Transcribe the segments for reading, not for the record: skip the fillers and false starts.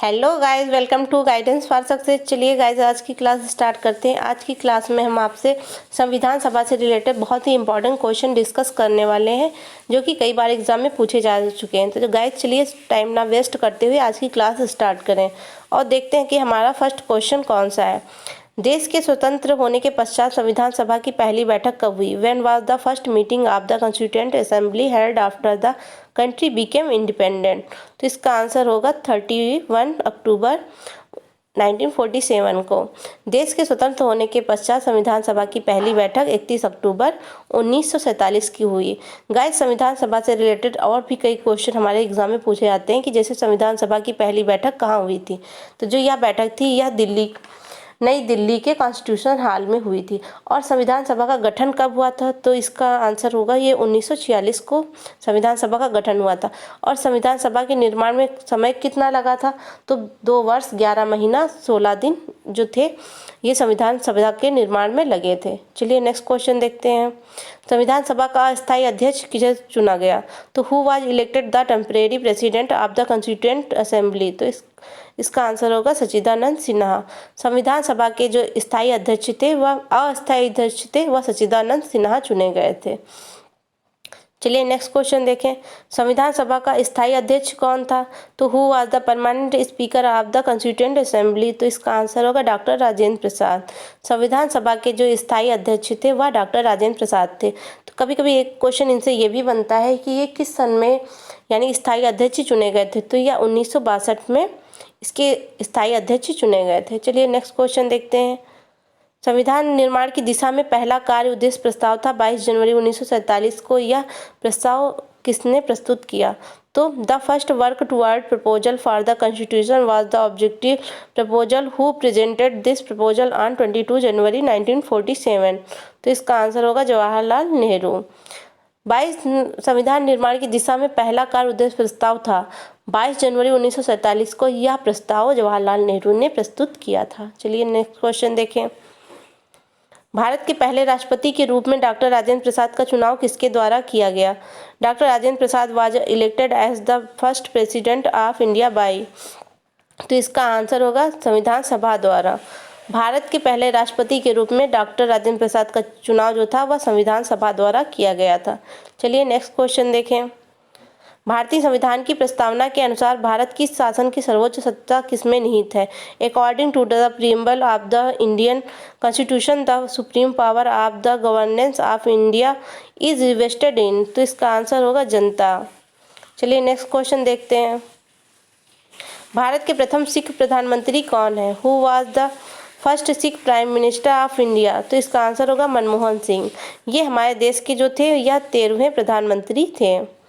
Hello guys, welcome to guidance for success. चलिए guys, आज की क्लास स्टार्ट करते हैं। आज की क्लास में हम आपसे संविधान सभा से रिलेटेड बहुत ही इंपॉर्टेंट क्वेश्चन डिस्कस करने वाले हैं, जो कि कई बार एग्जाम में पूछे जा चुके हैं। तो गाइस चलिए टाइम ना वेस्ट करते हुए आज की क्लास स्टार्ट करें और देखते हैं कि हमारा फर्स्ट क्वेश्चन कौन सा है। देश के स्वतंत्र होने के पश्चात संविधान सभा की पहली बैठक कब हुई? When was the first meeting of the constituent assembly held after the country became independent? तो इसका आंसर होगा 31 अक्टूबर 1947 को। देश के स्वतंत्र होने के पश्चात संविधान सभा की पहली बैठक 31 अक्टूबर 1947 की हुई। गाइस, संविधान सभा से रिलेटेड और भी कई क्वेश्चन हमारे एग्जाम में पूछे जाते हैं कि जैसे संविधान सभा की पहली बैठक कहाँ हुई थी। तो जो यह बैठक थी यह नई दिल्ली के कॉन्स्टिट्यूशन हॉल में हुई थी। और संविधान सभा का गठन कब हुआ था? तो इसका आंसर होगा ये 1946 को संविधान सभा का गठन हुआ था। और संविधान सभा के निर्माण में समय कितना लगा था? तो 2 वर्ष 11 महीना 16 दिन जो थे ये संविधान सभा के निर्माण में लगे थे। चलिए नेक्स्ट क्वेश्चन देखते हैं। संविधान सभा का अस्थायी अध्यक्ष किसे चुना गया? तो who was elected the temporary president of the constituent assembly? तो इसका आंसर होगा सच्चिदानंद सिन्हा। संविधान सभा के जो स्थायी अध्यक्ष थे वह अस्थायी अध्यक्ष थे वह सच्चिदानंद सिन्हा चुने गए थे। चलिए नेक्स्ट क्वेश्चन देखें। संविधान सभा का स्थायी अध्यक्ष कौन था? तो who was the permanent speaker of the constituent assembly? तो इसका आंसर होगा डॉक्टर राजेंद्र प्रसाद। संविधान सभा के जो स्थायी अध्यक्ष थे वह डॉक्टर राजेंद्र प्रसाद थे। तो कभी कभी एक क्वेश्चन इनसे ये भी बनता है कि ये किस सन में यानी स्थायी अध्यक्ष चुने गए थे? तो यह 1962 में इसके स्थायी अध्यक्ष चुने गए थे। चलिए नेक्स्ट क्वेश्चन देखते हैं। संविधान निर्माण की दिशा में पहला कार्य उद्देश्य प्रस्ताव था 22 जनवरी 1947 को। यह प्रस्ताव किसने प्रस्तुत किया? तो the first work toward proposal for the constitution was the objective proposal who presented this proposal on 22 जनवरी 1947? तो इसका आंसर होगा जवाहरलाल नेहरू। 22 संविधान निर्माण की दिशा में पहला कार्य उद्देश्य प्रस्ताव था 22 जनवरी 1947 को। यह प्रस्ताव जवाहरलाल नेहरू ने प्रस्तुत किया था। चलिए नेक्स्ट क्वेश्चन देखें। भारत के पहले राष्ट्रपति के रूप में डॉक्टर राजेंद्र प्रसाद का चुनाव किसके द्वारा किया गया? Doctor Rajendra Prasad was elected as the first president of India by? तो इसका आंसर होगा संविधान सभा द्वारा। भारत के पहले राष्ट्रपति के रूप में डॉक्टर राजेंद्र प्रसाद का चुनाव जो था वह संविधान सभा द्वारा किया गया था। चलिए नेक्स्ट क्वेश्चन देखें। भारतीय संविधान की प्रस्तावना के अनुसार भारत की शासन की सर्वोच्च सत्ता किसमें निहित है? According to the preamble of the Indian constitution the supreme power of the governance of India is vested in? तो इसका आंसर होगा जनता। चलिए नेक्स्ट क्वेश्चन देखते हैं। भारत के प्रथम सिख प्रधानमंत्री कौन है? Who was the first Sikh prime minister of India? तो इसका आंसर होगा मनमोहन सिंह। ये हमारे देश के जो थे यह 13वें प्रधानमंत्री थे।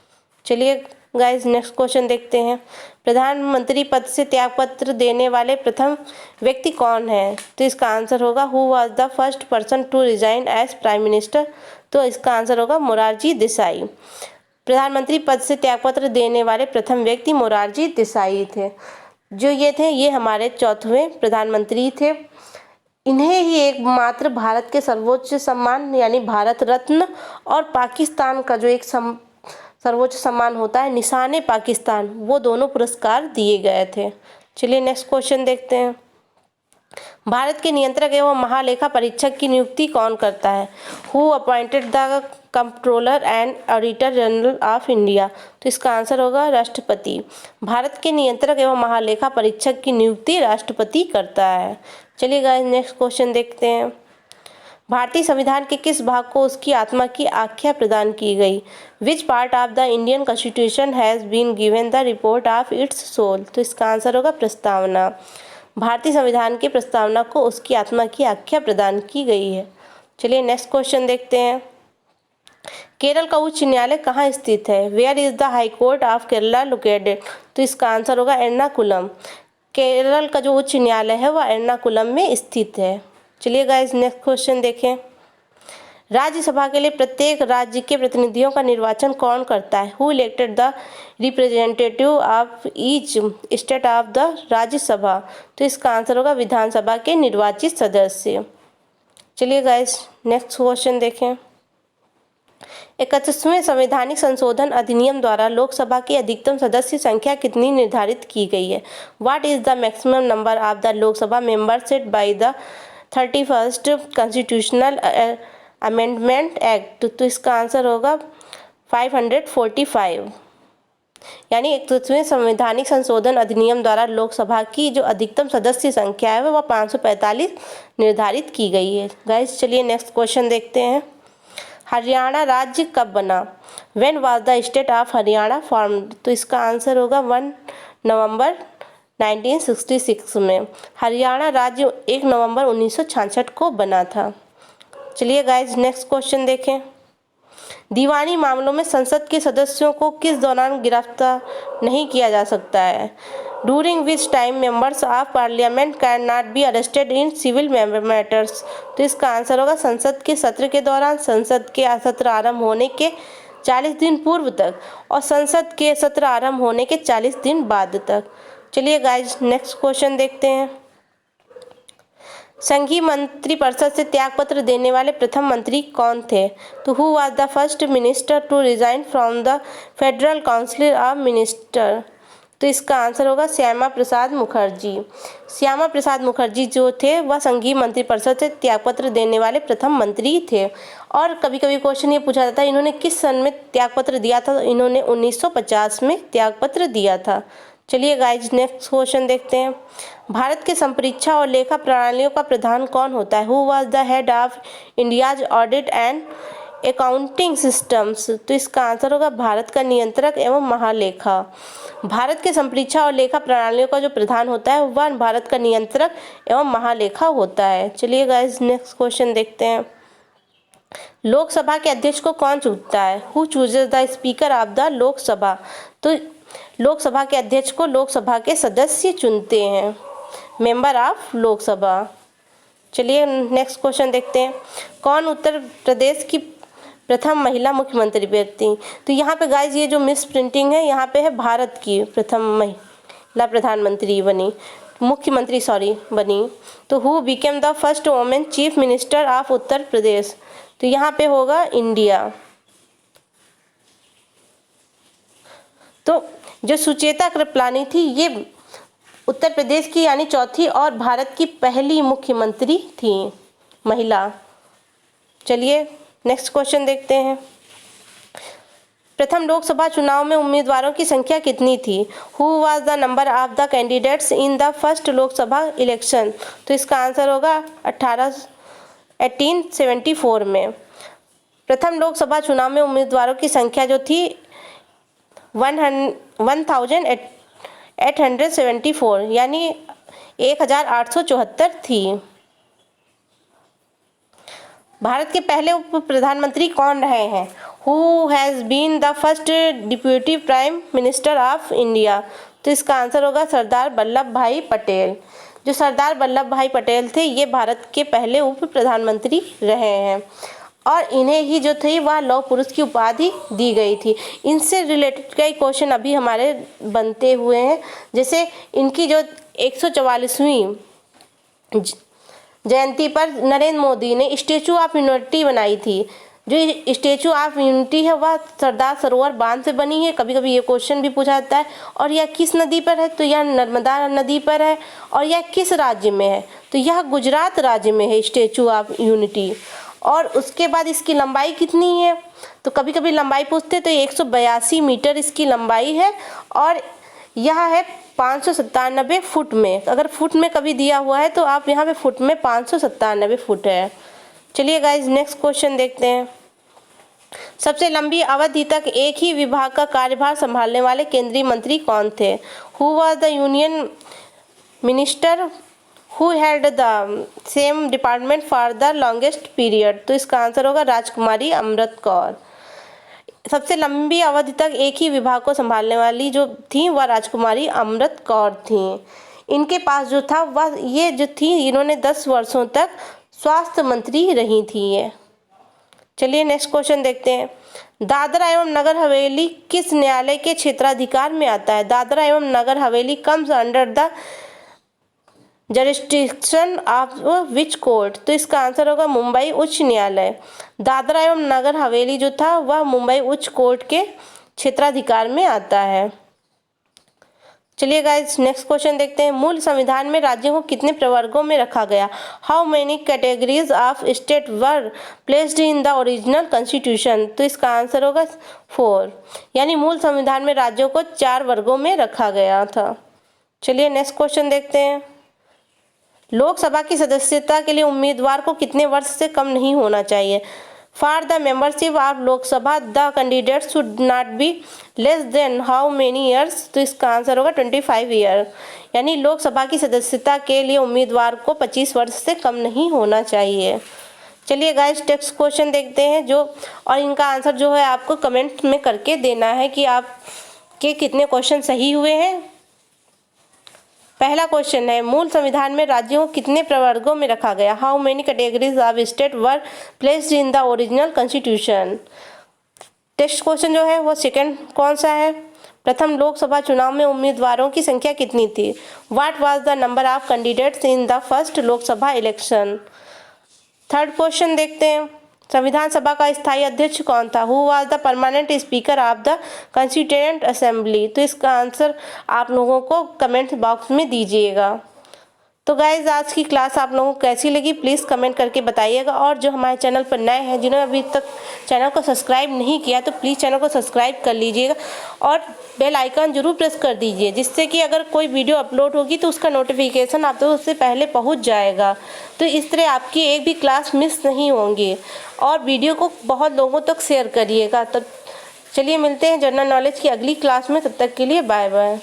चलिए गाइस नेक्स्ट क्वेश्चन देखते हैं। प्रधानमंत्री पद से त्यागपत्र देने वाले प्रथम व्यक्ति कौन है? तो इसका आंसर होगा who was the first person to resign as prime minister? तो इसका आंसर होगा मोरारजी देसाई। प्रधानमंत्री पद से त्यागपत्र देने वाले प्रथम व्यक्ति मोरारजी देसाई थे। जो ये थे ये हमारे 4वें प्रधानमंत्री थे। इन्हें ही एकमात्र भारत के सर्वोच्च सम्मान यानी भारत रत्न और पाकिस्तान का जो एक सर्वोच्च सम्मान होता है निशान पाकिस्तान, वो दोनों पुरस्कार दिए गए थे। चलिए नेक्स्ट क्वेश्चन देखते हैं। भारत के नियंत्रक एवं महालेखा परीक्षक की नियुक्ति कौन करता है? Who appointed the controller and auditor general of India? तो इसका आंसर होगा राष्ट्रपति। भारत के नियंत्रक एवं महालेखा परीक्षक की नियुक्ति राष्ट्रपति करता है। चलिए गाइस नेक्स्ट क्वेश्चन देखते हैं। भारतीय संविधान के किस भाग को उसकी आत्मा की आख्या प्रदान की गई? Which part of the Indian constitution has been given the report of its soul? तो इसका आंसर होगा प्रस्तावना। भारतीय संविधान की प्रस्तावना को उसकी आत्मा की आख्या प्रदान की गई है। चलिए नेक्स्ट क्वेश्चन देखते हैं। केरल का उच्च न्यायालय कहाँ स्थित है? Where is the high court of Kerala located? तो इसका आंसर होगा एर्नाकुलम। केरल का जो उच्च न्यायालय है वह एर्नाकुलम में स्थित है। चलिए गाइस नेक्स्ट क्वेश्चन देखें। राज्यसभा के लिए प्रत्येक राज्य के प्रतिनिधियों का निर्वाचन कौन करता है? Who elected the representative of each state of the Rajya Sabha? तो इसका आंसर होगा विधानसभा के निर्वाचित सदस्य। चलिए गाइस नेक्स्ट क्वेश्चन देखें। 31वें संवैधानिक संशोधन अधिनियम द्वारा लोकसभा की अधिकतम सदस्य संख्या कितनी निर्धारित की गई है? What is the maximum number of the Lok Sabha members set by the 31st constitutional amendment act? तो इसका आंसर होगा 545। यानी 31वें संवैधानिक संशोधन अधिनियम द्वारा लोकसभा की जो अधिकतम सदस्य संख्या है वह 545 निर्धारित की गई है। गाइस चलिए नेक्स्ट क्वेश्चन देखते हैं। हरियाणा राज्य कब बना? When was the state of Haryana formed? तो इसका आंसर होगा 1 नवंबर 1966 में। हरियाणा राज्य 1 नवंबर 1966 को बना था। चलिए गाइस नेक्स्ट क्वेश्चन देखें। दीवानी मामलों में संसद के सदस्यों को किस दौरान गिरफ्तार नहीं किया जा सकता है? During which time members of parliament can not be arrested in civil matters? तो इसका आंसर होगा संसद के सत्र के दौरान, संसद के सत्र आरंभ होने के 40 दिन पूर्व तक और संसद के सत्र आरंभ होने के 40 दिन बाद तक। चलिए गाइज नेक्स्ट क्वेश्चन देखते हैं। संघीय मंत्रिपरिषद से त्यागपत्र देने वाले प्रथम मंत्री कौन थे? तो who was the first minister to resign from the federal council of minister? तो इसका आंसर होगा श्यामा प्रसाद मुखर्जी। श्यामा प्रसाद मुखर्जी जो थे वह संघीय मंत्रिपरिषद से त्यागपत्र देने वाले प्रथम मंत्री थे। और कभी कभी क्वेश्चन ये पूछा जाता है इन्होंने किस सन में त्यागपत्र दिया था? तो इन्होंने 1950 में त्यागपत्र दिया था। चलिए गाइज नेक्स्ट क्वेश्चन देखते हैं। भारत के संपरीक्षा और लेखा प्रणालियों का प्रधान कौन होता है? Who was the head of India's audit and accounting systems? तो इसका आंसर होगा भारत का नियंत्रक एवं महालेखा। भारत के संपरीक्षा और लेखा प्रणालियों का जो प्रधान होता है वह भारत का नियंत्रक एवं महालेखा होता है। चलिए गाइज नेक्स्ट क्वेश्चन देखते हैं। लोकसभा के अध्यक्ष को कौन चुनता है? Who chooses the speaker of the Lok Sabha? तो लोकसभा के अध्यक्ष को लोकसभा के सदस्य चुनते हैं, मेंबर ऑफ लोकसभा। चलिए नेक्स्ट क्वेश्चन देखते हैं। कौन उत्तर प्रदेश की प्रथम महिला मुख्यमंत्री व्यक्ति? तो यहाँ पे गाइज ये जो मिस प्रिंटिंग है यहाँ पे है भारत की प्रथम महिला प्रधानमंत्री बनी, मुख्यमंत्री बनी। तो who became the first women chief minister of Uttar Pradesh? तो यहाँ पे होगा इंडिया। तो जो सुचेता कृपलानी थी ये उत्तर प्रदेश की यानी चौथी और भारत की पहली मुख्यमंत्री थी महिला। चलिए नेक्स्ट क्वेश्चन देखते हैं। प्रथम लोकसभा चुनाव में उम्मीदवारों की संख्या कितनी थी? Who was the number of the candidates in the first Lok Sabha election? तो इसका आंसर होगा 1874 में। प्रथम लोकसभा चुनाव में उम्मीदवारों की संख्या जो थी 1874 यानी 1874 थी। भारत के पहले उप प्रधानमंत्री कौन रहे हैं? Who has been the first deputy prime minister of India? तो इसका आंसर होगा सरदार वल्लभ भाई पटेल। जो सरदार वल्लभ भाई पटेल थे ये भारत के पहले उप प्रधानमंत्री रहे हैं और इन्हें ही जो थी वह लौह पुरुष की उपाधि दी गई थी। इनसे रिलेटेड कई क्वेश्चन अभी हमारे बनते हुए हैं, जैसे इनकी जो 144वीं जयंती पर नरेंद्र मोदी ने स्टैचू ऑफ यूनिटी बनाई थी। जो स्टैचू ऑफ यूनिटी है वह सरदार सरोवर बांध से बनी है। कभी कभी ये क्वेश्चन भी पूछा जाता है। और यह किस नदी पर है? तो यह नर्मदा नदी पर है। और यह किस राज्य में है? तो यह गुजरात राज्य में है स्टैचू ऑफ यूनिटी। और उसके बाद इसकी लंबाई कितनी है? तो कभी कभी लंबाई पूछते तो 182 मीटर इसकी लंबाई है और यह है 597 फुट में। अगर फुट में कभी दिया हुआ है तो आप यहाँ पे फुट में 597 फुट है। चलिए गाइज नेक्स्ट क्वेश्चन देखते हैं। सबसे लंबी अवधि तक एक ही विभाग का कार्यभार संभालने वाले केंद्रीय मंत्री कौन थे? Who was the union minister who held the same department for the longest period? तो इसका आंसर होगा राजकुमारी अमृत कौर। सबसे लंबी अवधि तक एक ही विभाग को संभालने वाली जो थी वह राजकुमारी अमृत कौर थी। इनके पास जो था वह ये जो थी इन्होंने 10 वर्षों तक स्वास्थ्य मंत्री रही थी ये। चलिए नेक्स्ट क्वेश्चन देखते हैं। दादरा एवं नगर हवेली किस न्यायालय के क्षेत्राधिकार में आता है? दादरा एवं Nagar Haveli comes under the jurisdiction of which court, तो इसका आंसर होगा मुंबई उच्च न्यायालय। दादरा एवं नगर हवेली जो था वह मुंबई उच्च कोर्ट के क्षेत्राधिकार में आता है। चलिए गाइस नेक्स्ट क्वेश्चन देखते हैं। मूल संविधान में राज्यों को कितने प्रवर्गों में रखा गया? How many categories of state were placed in the original constitution, तो इसका आंसर होगा 4, यानी मूल संविधान में राज्यों को 4 वर्गों में रखा गया था। चलिए नेक्स्ट क्वेश्चन देखते हैं। लोकसभा की सदस्यता के लिए उम्मीदवार को कितने वर्ष से कम नहीं होना चाहिए? For the membership of Lok Sabha the candidate should not be less than how many years, तो इसका आंसर होगा 25 ईयर, यानी लोकसभा की सदस्यता के लिए उम्मीदवार को 25 वर्ष से कम नहीं होना चाहिए। चलिए गाइस नेक्स्ट क्वेश्चन देखते हैं जो, और इनका आंसर जो है आपको कमेंट में करके देना है कि आपके कितने क्वेश्चन सही हुए हैं। पहला क्वेश्चन है, मूल संविधान में राज्यों को कितने प्रवर्गों में रखा गया? How many categories of state were placed in the original constitution. Next question जो है वो सेकंड कौन सा है? प्रथम लोकसभा चुनाव में उम्मीदवारों की संख्या कितनी थी? What was the number of candidates in the first Lok Sabha election. Third question देखते हैं, संविधान सभा का स्थायी अध्यक्ष कौन था? Who was the permanent speaker of the constituent assembly, तो इसका आंसर आप लोगों को कमेंट बॉक्स में दीजिएगा। तो गाइज आज की क्लास आप लोगों को कैसी लगी प्लीज़ कमेंट करके बताइएगा, और जो हमारे चैनल पर नए हैं जिन्होंने अभी तक चैनल को सब्सक्राइब नहीं किया तो प्लीज़ चैनल को सब्सक्राइब कर लीजिएगा और बेल आइकन जरूर प्रेस कर दीजिए, जिससे कि अगर कोई वीडियो अपलोड होगी तो उसका नोटिफिकेशन आप तो उससे पहले पहुंच जाएगा। तो इस तरह आपकी एक भी क्लास मिस नहीं होंगी, और वीडियो को बहुत लोगों तक शेयर करिएगा। तब चलिए मिलते हैं जनरल नॉलेज की अगली क्लास में, तब तक के लिए बाय बाय।